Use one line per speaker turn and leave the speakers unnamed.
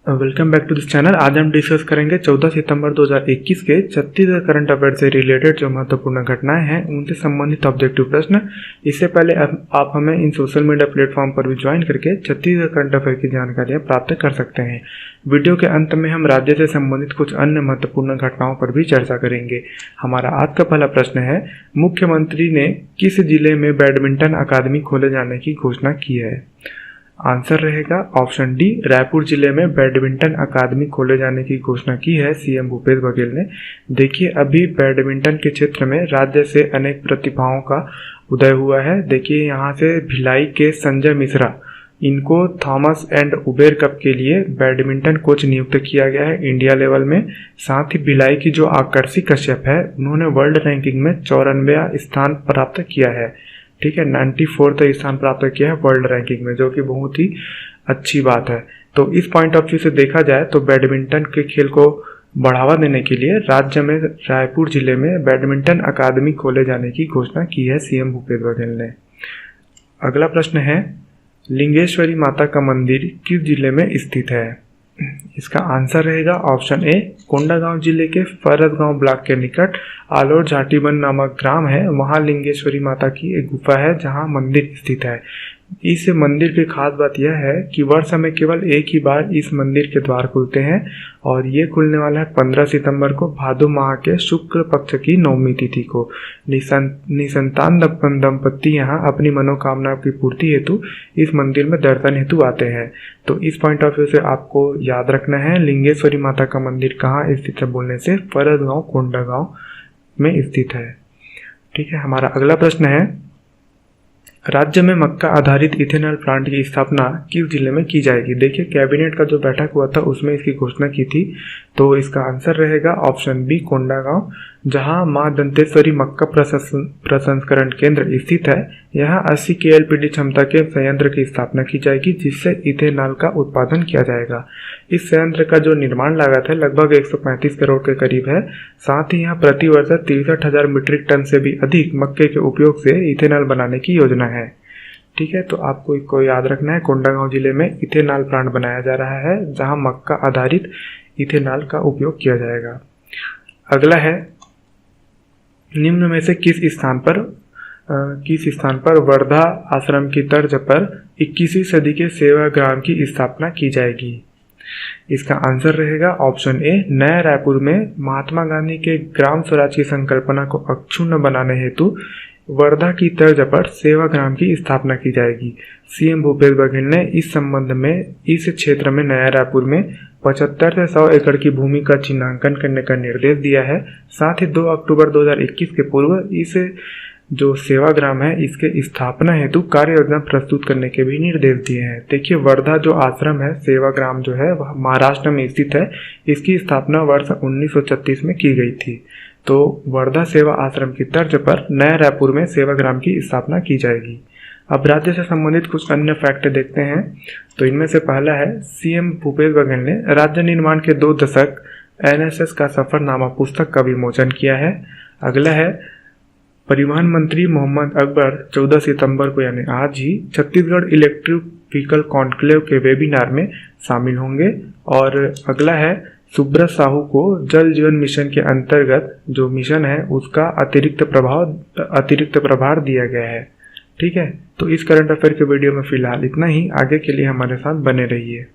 Welcome back to this channel. आज हम discuss करेंगे 14 सितंबर 2021 के छत्तीसगढ़ करंट अफेयर से रिलेटेड जो महत्वपूर्ण घटनाएं हैं उनसे संबंधित ऑब्जेक्टिव प्रश्न। इससे पहले आप हमें इन सोशल मीडिया प्लेटफॉर्म पर भी ज्वाइन करके छत्तीसगढ़ करंट अफेयर की जानकारियां प्राप्त कर सकते हैं। वीडियो के अंत में हम राज्य से संबंधित कुछ अन्य महत्वपूर्ण घटनाओं पर भी चर्चा करेंगे। हमारा आज का पहला प्रश्न है, मुख्यमंत्री ने किस जिले में बैडमिंटन अकादमी खोले जाने की घोषणा की है? आंसर रहेगा ऑप्शन डी, रायपुर जिले में बैडमिंटन अकादमी खोले जाने की घोषणा की है सीएम भूपेश बघेल ने। देखिए, अभी बैडमिंटन के क्षेत्र में राज्य से अनेक प्रतिभाओं का उदय हुआ है। देखिए, यहाँ से भिलाई के संजय मिश्रा, इनको थॉमस एंड उबेर कप के लिए बैडमिंटन कोच नियुक्त किया गया है इंडिया लेवल में। साथ ही भिलाई की जो आकर्षी कश्यप है, उन्होंने वर्ल्ड रैंकिंग में 94वां स्थान प्राप्त किया है। ठीक है, 94वां स्थान प्राप्त किया है वर्ल्ड रैंकिंग में, जो कि बहुत ही अच्छी बात है। तो इस पॉइंट ऑफ व्यू से देखा जाए तो बैडमिंटन के खेल को बढ़ावा देने के लिए राज्य में रायपुर जिले में बैडमिंटन अकादमी खोले जाने की घोषणा की है सीएम भूपेश बघेल ने। अगला प्रश्न है, लिंगेश्वरी माता का मंदिर किस जिले में स्थित है? इसका आंसर रहेगा ऑप्शन ए, कोंडागांव जिले के फरसगांव ब्लॉक के निकट आलोर झाटीबन नामक ग्राम है। वहां लिंगेश्वरी माता की एक गुफा है जहां मंदिर स्थित है। इस मंदिर की खास बात यह है कि वर्ष में केवल एक ही बार इस मंदिर के द्वार खुलते हैं और ये खुलने वाला है 15 सितंबर को, भादो माह के शुक्ल पक्ष की 9वीं तिथि को। निसंतान दंपत्ति यहाँ अपनी मनोकामना की पूर्ति हेतु इस मंदिर में दर्शन हेतु आते हैं। तो इस पॉइंट ऑफ व्यू से आपको याद रखना है, लिंगेश्वरी माता का मंदिर कहाँ स्थित है बोलने से फरसगांव कोंडागांव में स्थित है। ठीक है, हमारा अगला प्रश्न है, राज्य में मक्का आधारित इथेनॉल प्लांट की स्थापना किस जिले में की जाएगी? देखिए, कैबिनेट का जो बैठक हुआ था उसमें इसकी घोषणा की थी। तो इसका आंसर रहेगा ऑप्शन बी, कोंडागांव, जहां मां दंतेश्वरी मक्का प्रसंस्करण केंद्र स्थित है। यहां 80 KLPD क्षमता के संयंत्र की स्थापना की जाएगी जिससे इथेनॉल का उत्पादन किया जाएगा। इस संयंत्र का जो निर्माण लागत है लगभग 135 करोड़ के करीब है। साथ ही यहाँ प्रति वर्ष 63,000 मीट्रिक टन से भी अधिक मक्के के उपयोग से इथेनॉल बनाने की योजना है। ठीक है, तो आपको इसको याद रखना है, कोंडागांव जिले में इथेनॉल प्लांट बनाया जा रहा है जहां मक्का आधारित इथेनॉल का उपयोग किया जाएगा। अगला है, निम्न में से किस स्थान पर वर्धा आश्रम की तर्ज पर 21वीं सदी के सेवाग्राम की स्थापना की जाएगी? इसका आंसर रहेगा ऑप्शन ए, नया रायपुर में महात्मा गांधी के ग्राम स्वराज की संकल्पना को अक्षुण्ण बनाने हेतु वर्धा की तर्ज पर सेवाग्राम की स्थापना की जाएगी। सीएम भूपेश बघेल ने इस संबंध में इस क्षेत्र में नया रायपुर में 75 से 100 एकड़ की भूमि का चिन्हांकन करने का निर्देश दिया है। साथ ही 2 अक्टूबर 2021 के पूर्व इस जो सेवाग्राम है इसके स्थापना हेतु कार्य योजना प्रस्तुत करने के भी निर्देश दिए हैं। देखिए, वर्धा जो आश्रम है, सेवाग्राम जो है वह महाराष्ट्र में स्थित है। इसकी स्थापना वर्ष 1936 में की गई थी। तो वर्धा सेवा आश्रम की तर्ज पर नया रायपुर में सेवाग्राम की स्थापना की जाएगी। अब राज्य से संबंधित कुछ अन्य फैक्ट देखते हैं। तो इनमें से पहला है, सीएम भूपेश बघेल ने राज्य निर्माण के 2 दशक NSS का सफर नामा पुस्तक का विमोचन किया है। अगला है, परिवहन मंत्री मोहम्मद अकबर 14 सितंबर को यानी आज ही छत्तीसगढ़ इलेक्ट्रिक व्हीकल कॉन्क्लेव के वेबिनार में शामिल होंगे। और अगला है, सुब्रत साहू को जल जीवन मिशन के अंतर्गत जो मिशन है उसका अतिरिक्त प्रभार दिया गया है। ठीक है, तो इस करंट अफेयर के वीडियो में फिलहाल इतना ही। आगे के लिए हमारे साथ बने रहिए।